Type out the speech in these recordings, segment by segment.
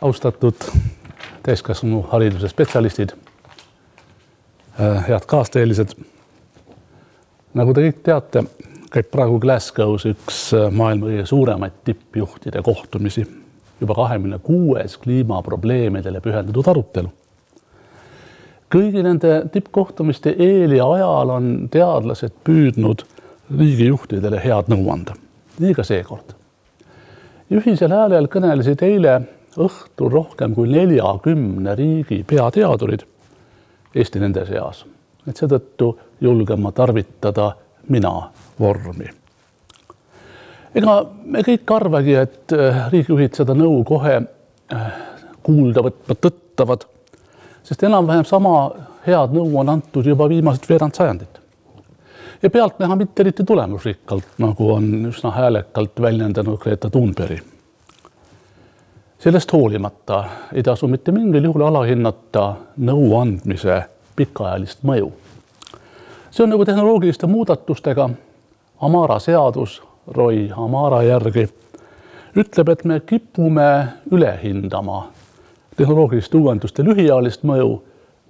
Austatud täiskasvanu hariduse spetsialistid, head kaasteelised. Nagu te kõik teate, käib praegu Glasgow's üks maailma kõige suuremaid tippjuhtide kohtumisi, juba 26. kliimaprobleemidele pühendatud arutelu. Kõigi nende tippkohtumiste eel ja ajal on teadlased püüdnud riigijuhtidele head nõu anda. Nii ka seekord. Ühisel häälel kõnelesid eile õhtul rohkem kui 40 riigi peateadurid, Eesti nende seas. Et seetõttu julgen ma tarvitada mina vormi. Ega me kõik arvagi, et riigijuhid seda nõu kohe kuulda võttavad, sest enam-vähem sama head nõu on antud juba viimased veerand sajandit. Ja pealt näha mitte eriti tulemusrikkalt, nagu on üsna häälekalt väljendanud Greta Thunberg. Sellest hoolimata ei tasu mitte mingil juhul alahinnata nõu andmise pikaajalist mõju. See on nagu tehnoloogiliste muudatustega. Amara seadus, Roy Amara järgi, ütleb, et me kipume ülehindama tehnoloogiliste uuenduste lühiajalist mõju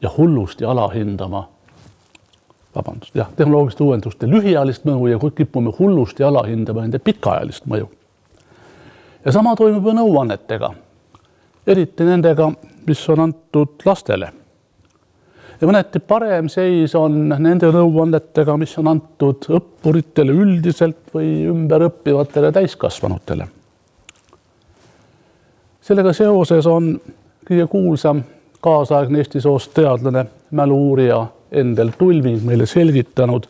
ja hullusti alahindama tehnoloogiliste uuenduste lühiajalist mõju ja kipume hullusti alahindama nende pikaajalist mõju. Ja sama toimub nõuannetega, eriti nendega, mis on antud lastele. Ja mõneti parem seis on nende nõuannetega, mis on antud õppuritele üldiselt või ümberõppivatele täiskasvanutele. Sellega seoses on kõige kuulsam kaasaegne Eesti soost teadlane, mälu-uurija Endel Tulving meile selgitanud,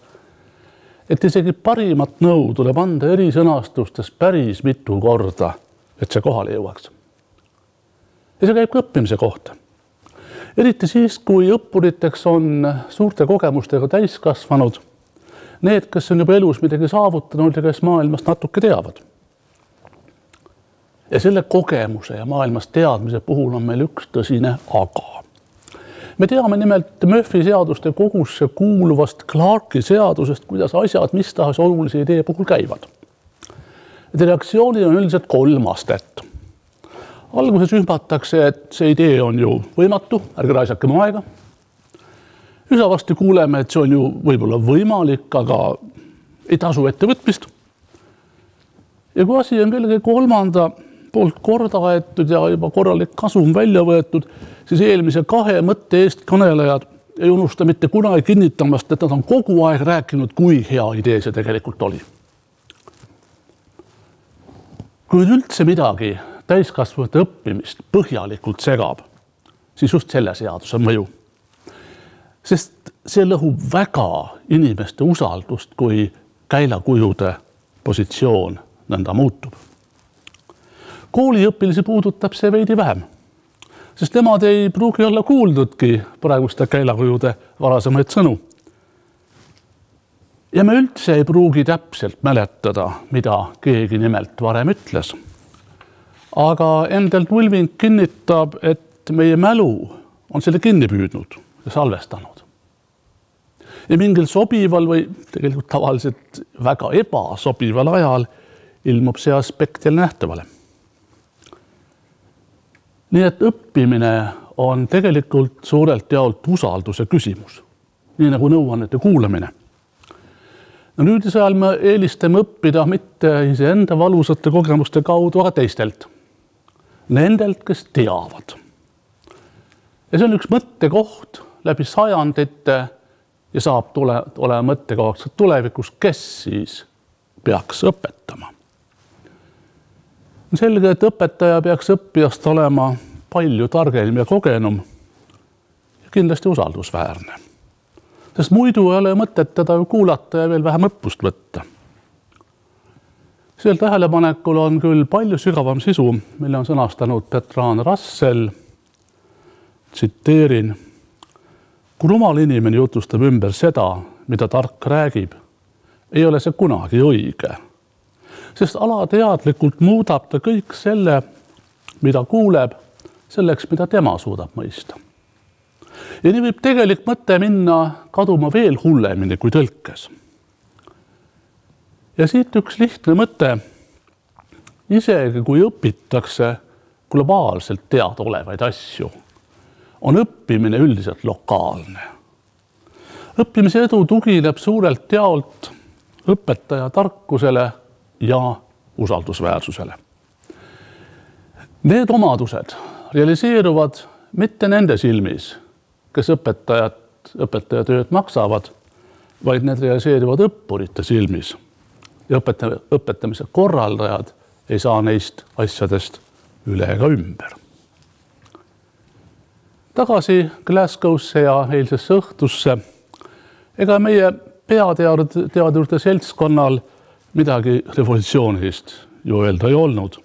et isegi parimat nõu tuleb anda eri sõnastustes päris mitu korda, et see kohale jõuaks. Ja see käib ka õppimise kohta. Eriti siis, kui õppuriteks on suurte kogemustega täiskasvanud, need, kes on juba elus midagi saavutanud ja kes maailmast natuke teavad. Ja selle kogemuse ja maailmast teadmise puhul on meil üks tõsine aga. Me teame nimelt Murphy seaduste kogusse kuuluvast Clarki seadusest, kuidas asjad mis tahes olulise idee puhul käivad. Reaktsioonid on üldiselt 3 astet. Alguses ümbatakse, et see idee on ju võimatu, ärge raisake mu aega. Üsna varsti kuuleme, et see on ju võib-olla võimalik, aga ei tasu ettevõtmist. Ja kui asi on kellegi 3. poolt korda aetud ja juba korralik kasum välja võetud, siis eelmise 2 mõtte eest kõnelejad ei unusta mitte kunagi kinnitamast, et nad on kogu aeg rääkinud, kui hea idee see tegelikult oli. Kui üldse midagi täiskasvanute õppimist põhjalikult segab, siis just selle seaduse mõju. Sest see lõhub väga inimeste usaldust, kui käilakujude positsioon nõnda muutub. Kooliõpilisi puudutab see veidi vähem, sest nemad ei pruugi olla kuuldudki praeguste käilakujude varasemaid sõnu. Ja me üldse ei pruugi täpselt mäletada, mida keegi nimelt varem ütles. Aga Endel Tulving kinnitab, et meie mälu on selle kinni püüdnud ja salvestanud. Ja mingil sobival või tegelikult tavaliselt väga ebasobival ajal ilmub see aspekt jälle nähtavale. Nii et õppimine on tegelikult suurelt jaolt usalduse küsimus, nii nagu nõuannete kuulamine. No nüüdise ajal me eelistame õppida mitte iseenda valusate kogemuste kaudu, aga teistelt. Nendelt, kes teavad. Ja see on üks mõttekoht läbi sajandite ja saab olema mõttekohaks tulevikus, kes siis peaks õpetama. On selge, et õpetaja peaks õppijast olema palju targem ja kogenum ja kindlasti usaldusväärne. Sest muidu ei ole mõtet teda kuulata ja veel vähem õppust võtta. Sel tähelepanekul on küll palju sügavam sisu, mille on sõnastanud Bertrand Russell. Tsiteerin: kui rumal inimene jutustab ümber seda, mida tark räägib, ei ole see kunagi õige. Sest alateadlikult muudab ta kõik selle, mida kuuleb, selleks, mida tema suudab mõista. Ja nii võib tegelik mõte minna kaduma veel hullemini kui tõlkes. Ja siit üks lihtne mõte. Isegi kui õpitakse globaalselt teadaolevaid asju, on õppimine üldiselt lokaalne. Õppimise edu tugineb suurelt jaolt õpetaja tarkusele ja usaldusväärsusele. Need omadused realiseeruvad mitte nende silmis, kes õpetaja tööd maksavad, vaid need realiseeruvad õppurite silmis. Ja õpetamise korraldajad ei saa neist asjadest üle ega ümber. Tagasi Glasgow'sse ja eilsesse õhtusse. Ega meie peateadurite seltskonnal midagi revolutsioonilist ju öelda ei olnud.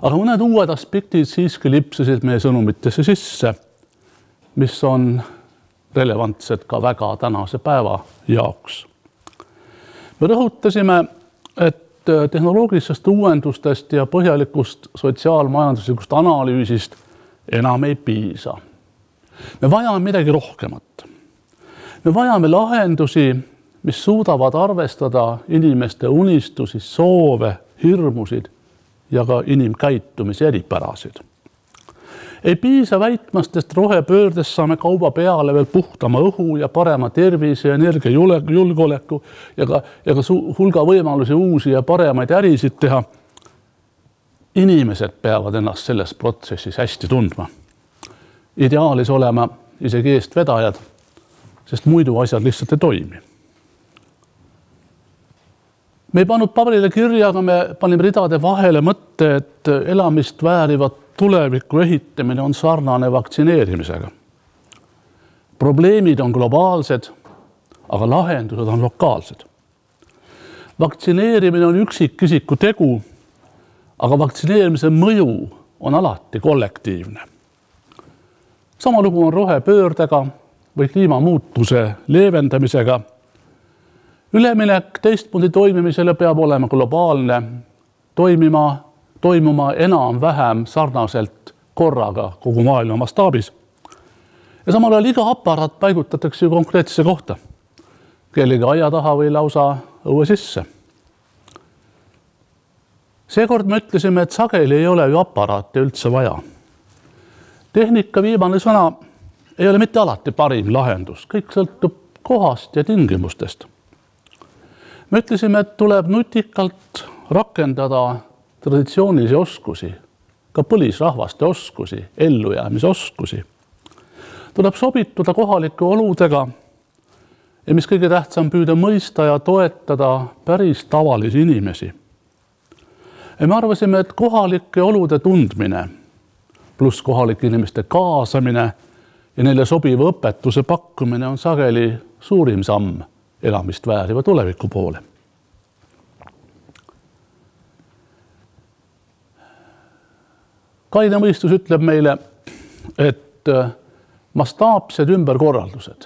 Aga mõned uued aspektid siiski lipsasid meie sõnumitesse sisse, mis on relevantsed ka väga tänase päeva jaoks. Me rõhutasime, et tehnoloogilistest uuendustest ja põhjalikust sotsiaalmajanduslikust analüüsist enam ei piisa. Me vajame midagi rohkemat. Me vajame lahendusi, mis suudavad arvestada inimeste unistusi, soove, hirmusid ja ka inimkäitumise eripärasid. Ei piisa väitmastest rohepöördes saame kauba peale veel puhtama õhu ja parema tervise ja energiajulgeoleku ja ka hulga võimalusi uusi ja paremaid ärisid teha. Inimesed peavad ennast selles protsessis hästi tundma. Ideaalis olema isegi eestvedajad, sest muidu asjad lihtsalt ei toimi. Me ei pannud paberile kirja, aga me panime ridade vahele mõtte, et elamist väärivat tuleviku ehitamine on sarnane vaktsineerimisega. Probleemid on globaalsed, aga lahendused on lokaalsed. Vaktsineerimine on üksikisiku tegu, aga vaktsineerimise mõju on alati kollektiivne. Sama lugu on rohepöördega või kliimamuutuse leevendamisega. Üleminek teistmoodi toimimisele peab olema globaalne, toimuma enam-vähem sarnaselt korraga kogu maailma mastaabis. Ja samal ajal iga aparaat paigutatakse konkreetsesse kohta, kellegi aia taha või lausa õue sisse. Seekord me ütlesime, et sageli ei ole ju aparaati üldse vaja. Tehnika viimane sõna ei ole mitte alati parim lahendus, kõik sõltub kohast ja tingimustest. Me ütlesime, et tuleb nutikalt rakendada traditsioonilisi oskusi, ka põlisrahvaste oskusi, ellujäämise oskusi. Tuleb sobituda kohalike oludega ja mis kõige tähtsam, püüda mõista ja toetada päris tavalisi inimesi. Ja me arvasime, et kohalike olude tundmine pluss kohalike inimeste kaasamine ja neile sobiva õpetuse pakkumine on sageli suurim samm elamist vääriva tuleviku poole. Kaine mõistus ütleb meile, et mastaapsed ümberkorraldused,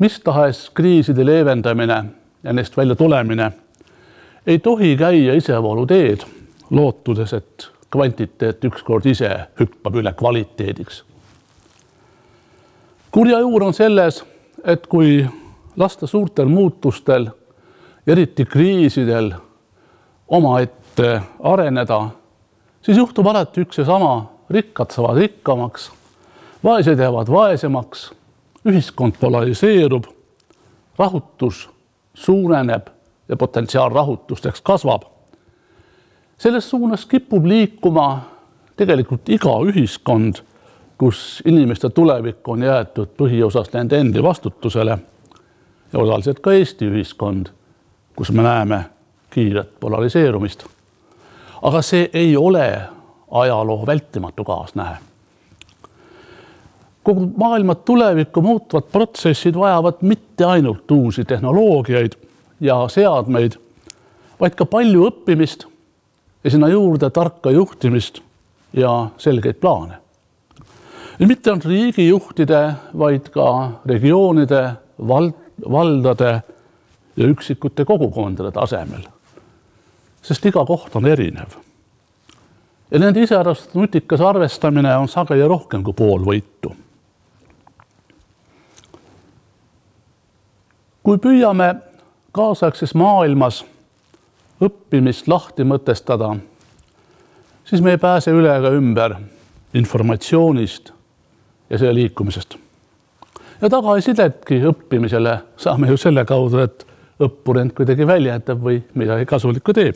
mis tahes kriiside leevendamine ja neist välja tulemine ei tohi käia isevoolu teed, lootudes, et kvantiteet ükskord ise hüppab üle kvaliteediks. Kurja juur on selles, et kui lasta suurtel muutustel, eriti kriisidel omaette areneda, siis juhtub alati üks ja sama, rikkad saavad rikkamaks, vaesed jäävad vaesemaks, ühiskond polariseerub, rahutus suureneb ja potentsiaal rahutusteks kasvab. Selles suunas kipub liikuma tegelikult iga ühiskond, kus inimeste tulevik on jäetud põhiosas nende endi vastutusele ja osaliselt ka Eesti ühiskond, kus me näeme kiiret polariseerumist. Aga see ei ole ajaloo vältimatu kaasnähe. Kogu maailma tulevikku muutvad protsessid vajavad mitte ainult uusi tehnoloogiaid ja seadmeid, vaid ka palju õppimist ja sinna juurde tarka juhtimist ja selgeid plaane. Ja mitte ainult riigijuhtide, vaid ka regioonide, valdade ja üksikute kogukondade tasemel. Sest iga koht on erinev. Ja nende iseärast nutikas arvestamine on sageli rohkem kui pool võitu. Kui püüame kaasaegses maailmas õppimist lahti mõtestada, siis me ei pääse üle ega ümber informatsioonist ja selle liikumisest. Ja tagasisidetki õppimisele saame ju selle kaudu, et õppur end kuidagi väljendab või midagi kasulikku teeb.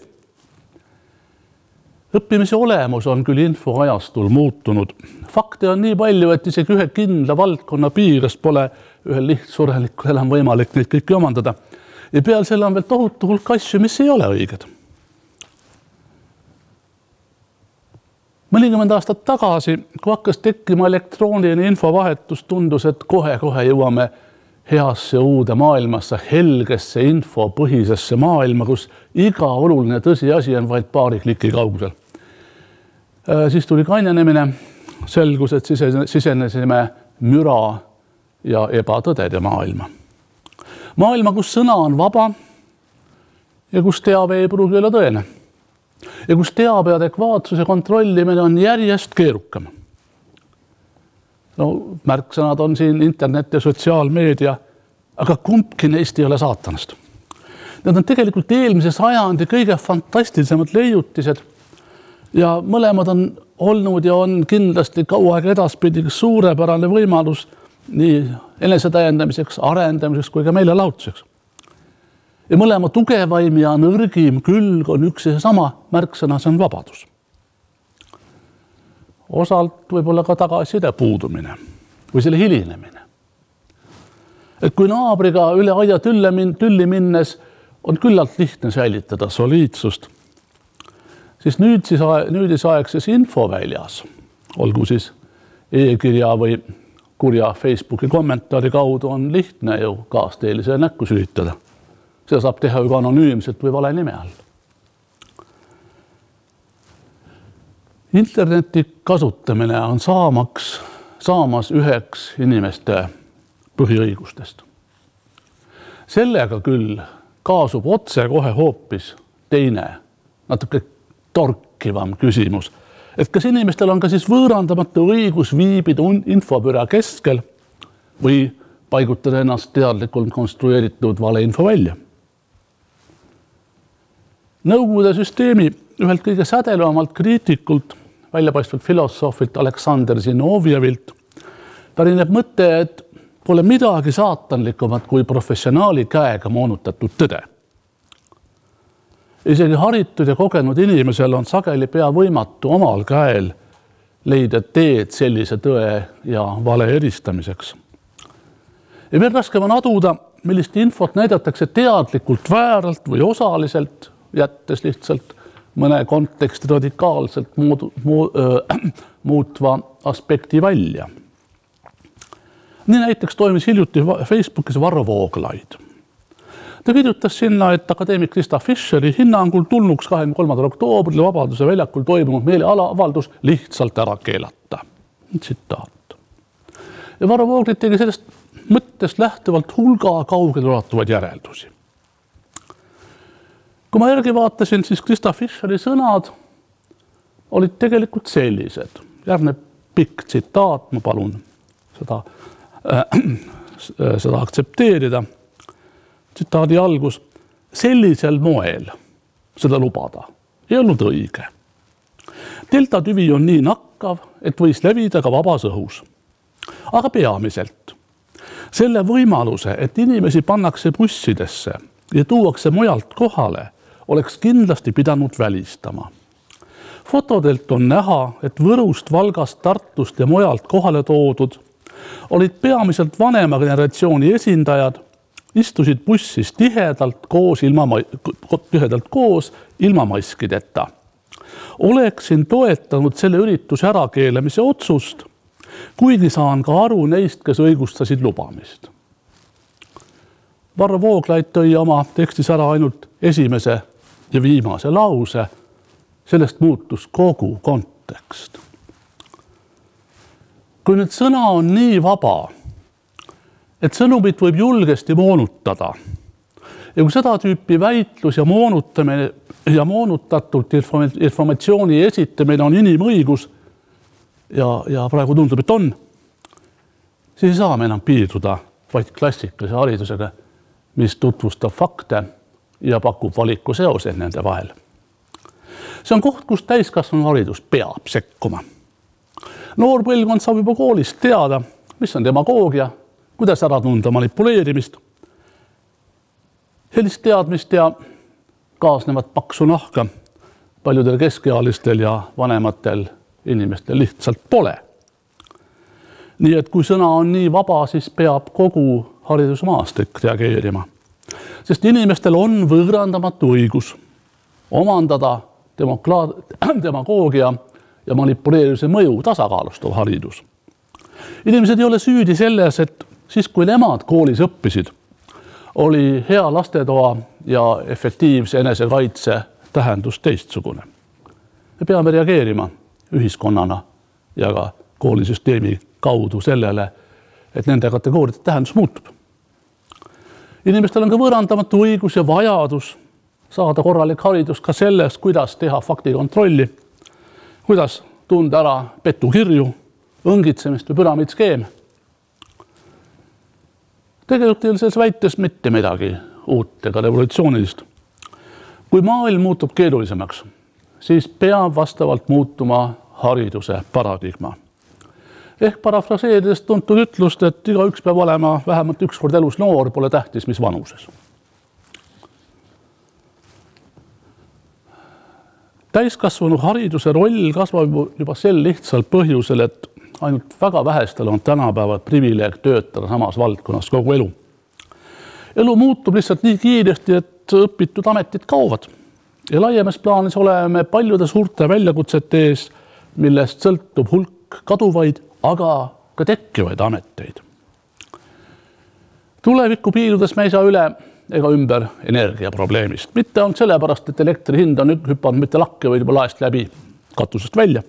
Õppimise olemus on küll infoajastul muutunud. Fakte on nii palju, et isegi ühe kindla valdkonna piires pole ühel lihtsurelikul enam võimalik neid kõiki omandada. Ja peal selle on veel tohutu hulk asju, mis ei ole õiged. Mõnikümmend aastat tagasi, kui hakkas tekkima elektrooniline infovahetus, tundus, et kohe-kohe jõuame heasse uude maailmasse, helgesse infopõhisesse maailma, kus iga oluline tõsiasi on vaid paari kliki kaugusel. Siis tuli kainenemine, selgus, et sisenesime müra ja ebatõdede maailma. Maailma, kus sõna on vaba ja kus teave ei pruugi olla tõene. Ja kus teabe adekvaatsuse kontrollimine on järjest keerukam. No, märksõnad on siin internet ja sotsiaalmeedia, aga kumbki neist ei ole saatanast. Need on tegelikult eelmise sajandi kõige fantastilisemad leiutised ja mõlemad on olnud ja on kindlasti kaua aega edaspidi suurepärane võimalus nii enesetäiendamiseks, arendamiseks kui ka meelelahutuseks. Ja mõlema tugevaim ja nõrgim külg on üks ja sama märksõna, see on vabadus. Osalt võib-olla ka tagasiside puudumine või selle hilinemine. Et kui naabriga üle aia tülli minnes on küllalt lihtne säilitada soliidsust, siis nüüdisaegses infoväljas, olgu siis e-kirja või kurja Facebooki kommentaari kaudu on lihtne ju kaasteelise näkku sülitada. Seda saab teha ju ka anonüümselt või vale nime all. Interneti kasutamine on saamas üheks inimeste põhiõigustest. Sellega küll kaasub otse kohe hoopis teine, natuke torkivam küsimus, et kas inimestel on ka siis võõrandamatu õigus viibida infopüra keskel või paigutada ennast teadlikult konstrueeritud valeinfo välja. Nõukogude süsteemi ühelt kõige sädelevamalt kriitikult, väljapaistvalt filosoofilt Aleksander Zinovjevilt pärineb mõte, et pole midagi saatanlikumat kui professionaali käega moonutatud tõde. Isegi haritud ja kogenud inimesel on sageli pea võimatu omal käel leida teed sellise tõe ja vale eristamiseks. Ja veel raskem on aduda, millist infot näidatakse teadlikult vääralt või osaliselt, jättes lihtsalt mõne konteksti radikaalselt muutva aspekti välja. Nii näiteks toimis hiljuti Facebookis Varro Vooglaid. Ta kirjutas sinna, et akadeemik Krista Fischeri hinnangul tulnuks 23. oktoobril Vabaduse väljakul toimunud meeleavaldus lihtsalt ära keelata. Tsitaat. Ja Varro Vooglaid tegi sellest mõttest lähtuvalt hulga kaugele ulatuvaid järeldusi. Kui ma järgi vaatasin, siis Krista Fischeri sõnad olid tegelikult sellised. Järgneb pikk tsitaat, ma palun seda aktsepteerida. Tsitaadi algus, sellisel moel seda lubada ei olnud õige. Delta-tüvi on nii nakkav, et võis levida ka vabas õhus. Aga peamiselt selle võimaluse, et inimesi pannakse bussidesse ja tuuakse mujalt kohale, oleks kindlasti pidanud välistama. Fotodelt on näha, et Võrust, Valgast, Tartust ja mujalt kohale toodud olid peamiselt vanema generatsiooni esindajad, istusid bussis tihedalt koos ilma maskideta. Oleksin toetanud selle ürituse ärakeelamise otsust, kuigi saan ka aru neist, kes õigustasid lubamist. Varro Vooglaid tõi oma tekstis ära ainult esimese ja viimase lause, sellest muutus kogu kontekst. Kui nüüd sõna on nii vaba, et sõnumit võib julgesti moonutada ja kui seda tüüpi väitlus ja moonutamine ja moonutatult informatsiooni esitamine on inimõigus ja praegu tundub, et on, siis ei saa me enam piirduda vaid klassikalise haridusega, mis tutvustab fakte ja pakub valiku seoseid nende vahel. See on koht, kus täiskasvanu haridus peab sekkuma. Noor põlvkond saab juba koolist teada, mis on demagoogia, kuidas ära tunda manipuleerimist. Sellist teadmist ja kaasnevat paksu nahka paljudel keskealistel ja vanematel inimestel lihtsalt pole. Nii et kui sõna on nii vaba, siis peab kogu haridusmaastik reageerima. Sest inimestel on võõrandamatu õigus omandada demagoogia ja manipuleerimise mõju tasakaalustav haridus. Inimesed ei ole süüdi selles, et siis kui nemad koolis õppisid, oli hea lastetoa ja efektiivse enesekaitse tähendus teistsugune. Me peame reageerima ühiskonnana ja ka koolisüsteemi kaudu sellele, et nende kategooriate tähendus muutub. Inimestel on ka võõrandamatu õigus ja vajadus saada korralik haridus ka sellest, kuidas teha faktikontrolli, kuidas tunda ära petukirju, õngitsemist või püramiidskeem. Tegelikult ei ole selles väites mitte midagi uut ega revolutsioonilist. Kui maailm muutub keerulisemaks, siis peab vastavalt muutuma hariduse paradigma. Ehk parafraseerides tuntud ütlust, et igaüks peab olema vähemalt üks kord elus noor, pole tähtis, mis vanuses. Täiskasvanu hariduse roll kasvab juba sel lihtsal põhjusel, et ainult väga vähestel on tänapäeval privileeg töötada samas valdkonnas kogu elu. Elu muutub lihtsalt nii kiiresti, et õpitud ametid kaovad. Ja laiemas plaanis oleme paljude suurte väljakutsete ees, millest sõltub hulk kaduvaid, aga ka tekkivaid ameteid. Tulevikku piiludes me ei saa üle ega ümber energiaprobleemist. Mitte on sellepärast, et elektri hind on hüpanud mitte lakke või juba laest läbi katusest välja.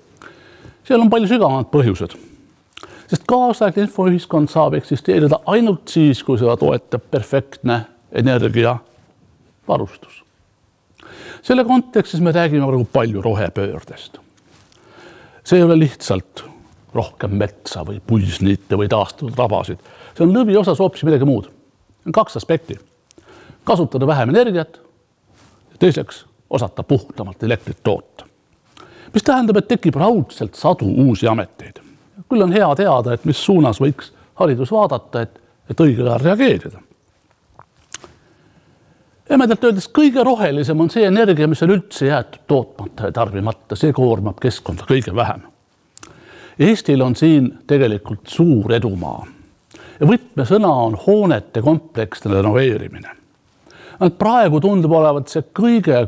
Seal on palju sügavamad põhjused. Sest kaasaegne infoühiskond saab eksisteerida ainult siis, kui seda toetab perfektne energiavarustus. Selle kontekstis me räägime praegu palju rohepöördest. See ei ole lihtsalt rohkem metsa või puisniite või taastunud rabasid. See on lõvi osas hoopis midagi muud. On 2 aspekti. Kasutada vähem energiat ja teiseks osata puhtamalt elektrit toota. Mis tähendab, et tekib raudselt sadu uusi ameteid. Küll on hea teada, et mis suunas võiks haridus vaadata, et õigel ajal reageerida. Emedelt öeldes kõige rohelisem on see energia, mis on üldse jäetud tootmata ja tarbimata. See koormab keskkonda kõige vähem. Eestil on siin tegelikult suur edumaa. Ja võtmesõna on hoonete kompleksne renoveerimine. Praegu tundub olevat see kõige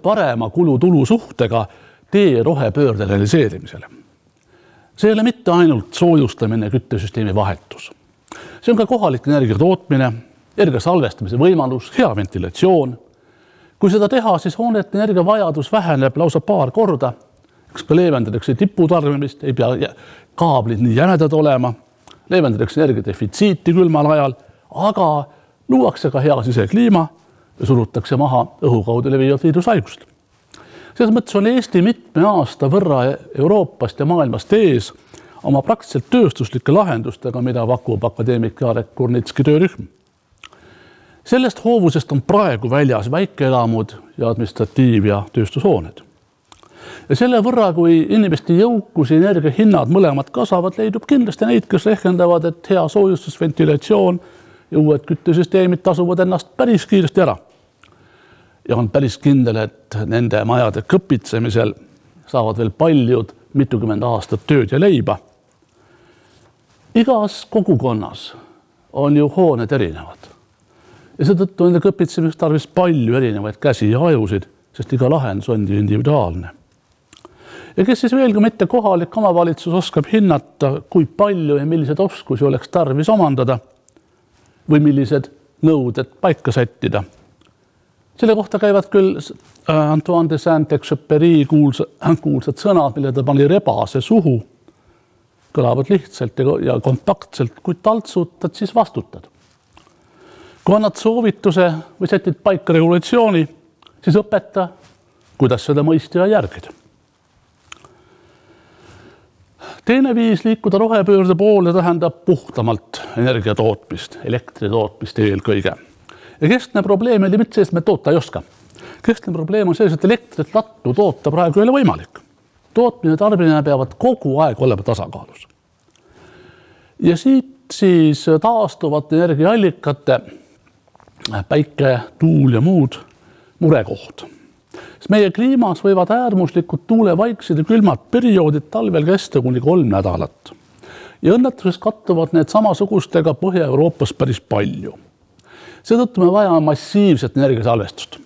parema kulu-tulu suhtega tee rohepöörde realiseerimisele. See ei ole mitte ainult soojustamine ja küttesüsteemi vahetus. See on ka kohalik energia tootmine, energia salvestamise võimalus, hea ventilatsioon. Kui seda teha, siis hoonete energiavajadus väheneb lausa 2 korda. Eks ka leevendatakse tiputarbimist, ei pea kaablid nii jänedad olema, leevendatakse energiadefitsiiti külmal ajal, aga luuakse ka hea sisekliima ja surutakse maha õhukaudu levivat viirushaigust. Selles mõttes on Eesti mitme aasta võrra Euroopast ja maailmast ees oma praktiliselt tööstuslike lahendustega, mida pakub akadeemik Jarek Kurnitski töörühm. Sellest hoovusest on praegu väljas väikeelamud ja administratiiv- ja tööstushooned. Ja selle võrra, kui inimeste jõukus ja energiahinnad mõlemad kasvavad, leidub kindlasti neid, kes rehkendavad, et hea soojustus, ventilatsioon ja uued küttesüsteemid tasuvad ennast päris kiiresti ära. Ja on päris kindel, et nende majade kõpitsemisel saavad veel paljud mitukümmend aastat tööd ja leiba. Igas kogukonnas on ju hooned erinevad. Ja seetõttu nende kõpitsemist tarvis palju erinevaid käsi ja ajusid, sest iga lahendus on individuaalne. Ja kes siis veel kui mitte kohalik omavalitsus oskab hinnata, kui palju ja millised oskusi oleks tarvis omandada või millised nõuded paika sättida. Selle kohta käivad küll Antoine de Saint-Exupéry kuulsad sõnad, mille ta pani rebase suhu. Kõlavad lihtsalt ja kompaktselt, kui taltsutad, siis vastutad. Kui annad soovituse või sätid paika regulatsiooni, siis õpeta, kuidas seda mõista ja järgida. Teine viis liikuda rohepöörde poole tähendab puhtamalt energiatootmist, elektritootmist eelkõige. Ja keskne probleem oli mitte see, et me toota ei oska. Keskne probleem on selles, et elektrit lattu toota praegu ei ole võimalik. Tootmine ja tarbimine peavad kogu aeg olema tasakaalus. Ja siit siis taastuvate energiaallikate, päike, tuul ja muud murekoht. Meie kliimas võivad äärmuslikud tuulevaiksed ja külmad perioodid talvel kesta kuni 3 nädalat. Ja õnnetuses kattuvad need samasugustega Põhja-Euroopas päris palju. Seetõttu me vajame massiivset energiasalvestust.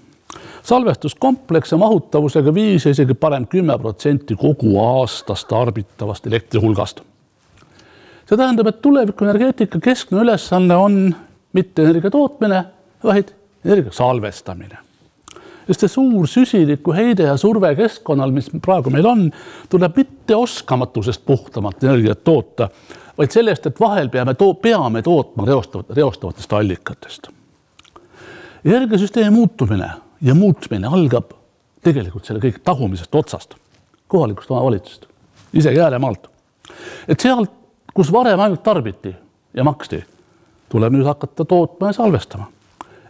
Salvestuskomplekse mahutavusega 5 ja isegi parem 10% kogu aastas tarbitavast elektri hulgast. See tähendab, et tulevikuenergeetika keskne ülesanne on mitte energia tootmine, vaid energia salvestamine. Sest see suur süsiniku heide ja surve keskkonnal, mis praegu meil on, tuleb mitte oskamatusest puhtamat energiat toota, vaid sellest, et vahel peame tootma reostavatest allikatest. Energiasüsteemi muutumine ja muutmine algab tegelikult selle kõik tagumisest otsast, kohalikust omavalitsusest, isegi Ääremaalt. Et sealt, kus varem ainult tarbiti ja maksti, tuleb nüüd hakata tootma ja salvestama.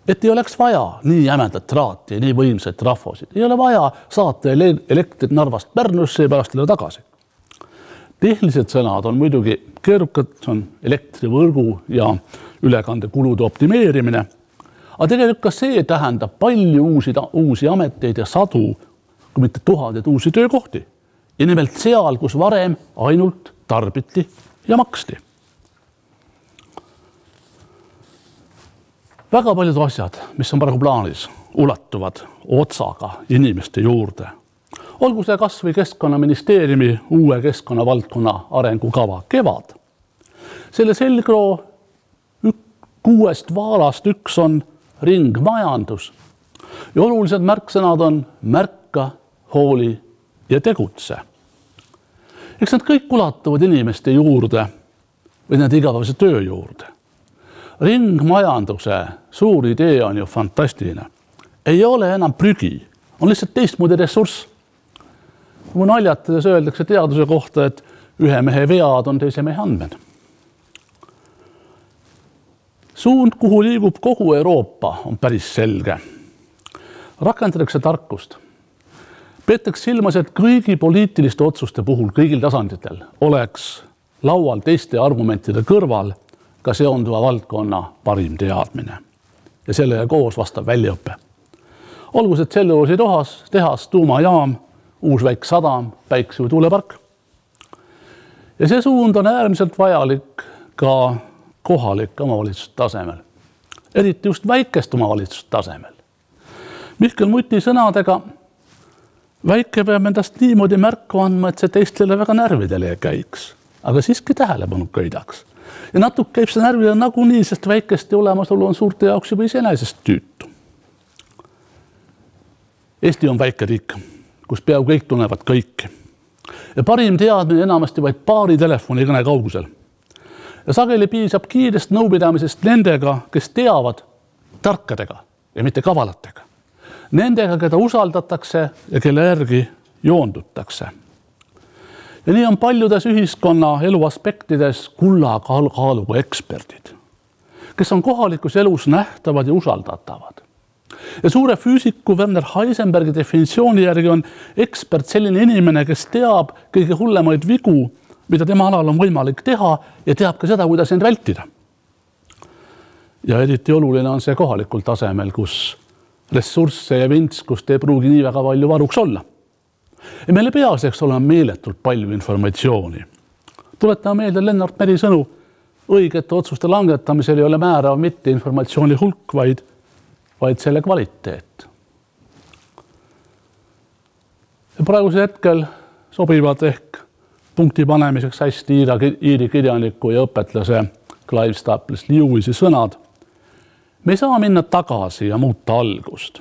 Et ei oleks vaja nii jämedat traati ja nii võimsaid trafosid. Ei ole vaja saata elektrit Narvast Pärnusse ja pärast jälle tagasi. Tehnilised sõnad on muidugi keerukad, see on elektrivõrgu ja ülekandekulude optimeerimine. Aga tegelikult ka see tähendab palju uusi ameteid ja sadu, kui mitte tuhandeid uusi töökohti. Ja nimelt seal, kus varem ainult tarbiti ja maksti. Väga paljud asjad, mis on praegu plaanis, ulatuvad otsaga inimeste juurde. Olgu see kas või Keskkonnaministeeriumi uue keskkonnavaldkonna arengukava Kevad. Selle selgroo 6 vaalast üks on ringmajandus. Ja olulised märksõnad on märka, hooli ja tegutse. Eks nad kõik ulatuvad inimeste juurde või nende igapäevase töö juurde. Ringmajanduse suur idee on ju fantastiline. Ei ole enam prügi, on lihtsalt teistmoodi ressurss. Kui naljatades öeldakse teaduse kohta, et ühe mehe vead on teise mehe andmed. Suund, kuhu liigub kogu Euroopa, on päris selge. Rakendatakse tarkust. Peetakse silmas, et kõigi poliitiliste otsuste puhul, kõigil tasanditel, oleks laual teiste argumentide kõrval ka seonduva valdkonna parim teadmine ja sellega koos vastav väljaõpe. Olgu see tselluloosi tehas, tuumajaam, uus väike sadam, päikse- või tuulepark. Ja see suund on äärmiselt vajalik ka kohalike omavalitsuste tasemel, eriti just väikest omavalitsuste tasemel. Mihkel Muti sõnadega väike peab endast niimoodi märku andma, et see teistele väga närvidele ei käiks, aga siiski tähelepanu köidaks. Ja natuke käib see närvile nagunii, sest väikeste olemasolu on suurte jaoks juba iseenesest tüütu. Eesti on väike riik, kus peaaegu kõik tunnevad kõiki. Ja parim teadmine enamasti vaid paari telefonikõne kaugusel. Ja sageli piisab kiirest nõupidamisest nendega, kes teavad tarkadega ja mitte kavalatega. Nendega, keda usaldatakse ja kelle järgi joondutakse. Ja nii on paljudes ühiskonna elu aspektides kullakaaluga eksperdid, kes on kohalikus elus nähtavad ja usaldatavad. Ja suure füüsiku Werner Heisenbergi definitsiooni järgi on ekspert selline inimene, kes teab kõige hullemaid vigu, mida tema alal on võimalik teha ja teab ka seda, kuidas end vältida. Ja eriti oluline on see kohalikul tasemel, kus ressursse ja vintskust ei pruugi nii väga palju varuks olla. Ja meile peaseks olema meeletult palju informatsiooni. Tuletame meelde Lennart Meri sõnu, õigete otsuste langetamisel ei ole määrav mitte informatsiooni hulk, vaid selle kvaliteet. Ja praegusel hetkel sobivad ehk punkti panemiseks hästi Iiri kirjaniku ja õpetlase Clive Staples Lewisi sõnad. Me ei saa minna tagasi ja muuta algust.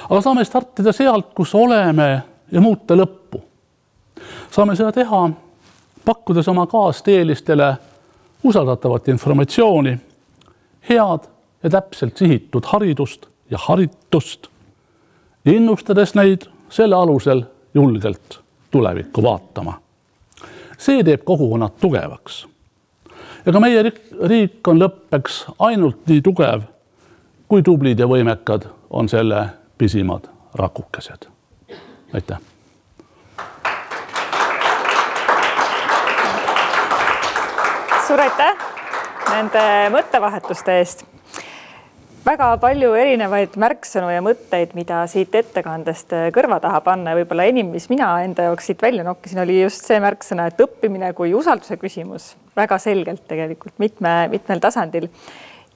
Aga saame startida sealt, kus oleme ja muuta lõppu. Saame seda teha, pakkudes oma kaasteelistele usaldatavat informatsiooni, head ja täpselt sihitud haridust ja haritust, innustades neid selle alusel julgelt tulevikku vaatama. See teeb kogukonnad tugevaks. Ja ka meie riik on lõppeks ainult nii tugev, kui tublid ja võimekad on selle pisimad rakukesed. Aitäh! Suur aitäh nende mõttevahetuste eest. Väga palju erinevaid märksõnu ja mõtteid, mida siit ettekandest kõrva taha panna. Võib-olla enim, mis mina enda jaoks siit välja nokkisin, oli just see märksõna, et õppimine kui usalduse küsimus väga selgelt tegelikult mitmel tasandil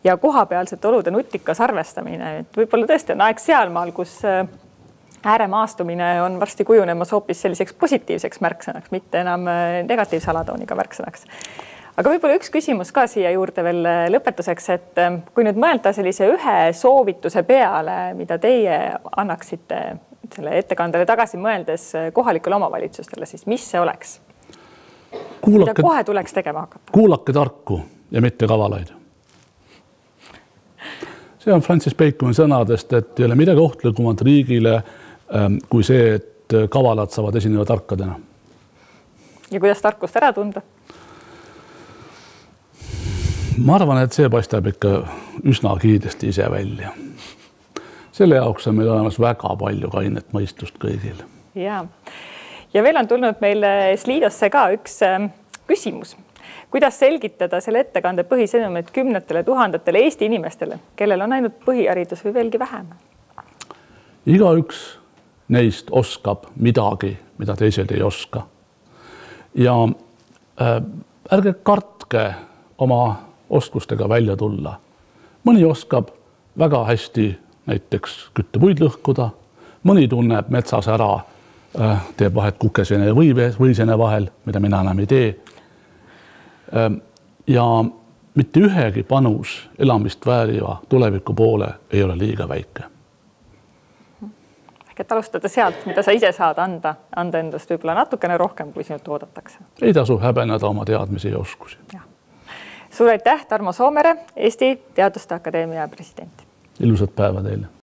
ja kohapealsete olude nutikas arvestamine. Et võib-olla tõesti on aeg sealmaal, kus ääremaastumine on varsti kujunemas hoopis selliseks positiivseks märksõnaks, mitte enam negatiivse alatooniga märksõnaks. Aga võib-olla üks küsimus ka siia juurde veel lõpetuseks, et kui nüüd mõelda sellise ühe soovituse peale, mida teie annaksite selle ettekandele tagasi mõeldes kohalikele omavalitsustele, siis mis see oleks? Mida kohe tuleks tegema hakata? Kuulake tarku ja mitte kavalaid. See on Francis Baconi sõnadest, et ei ole midagi ohtlikumat riigile kui see, et kavalad saavad esineda tarkadena. Ja kuidas tarkust ära tunda? Ma arvan, et see paistab ikka üsna kiiresti ise välja. Selle jaoks on meil olemas väga palju kainet mõistust kõigil. Ja veel on tulnud meil Sliidosse ka üks küsimus. Kuidas selgitada selle ettekande põhisõnumit 10 000 Eesti inimestele, kellel on ainult põhiharidus või veelgi vähem? Igaüks neist oskab midagi, mida teised ei oska. Ja ärge kartke oma oskustega välja tulla. Mõni oskab väga hästi näiteks küttepuid lõhkuda, mõni tunneb metsas ära, teeb vahet kukesene ja võisene vahel, mida mina enam ei tee. Ja mitte ühegi panus elamist vääriva tuleviku poole ei ole liiga väike. Et alustada sealt, mida sa ise saad anda endast võib-olla natukene rohkem, kui sinult oodatakse. Ei tasu häbeneda oma teadmisi ja oskusi. Suur aitäh, Tarmo Soomere, Eesti Teaduste Akadeemia president. Ilusat päeva teile.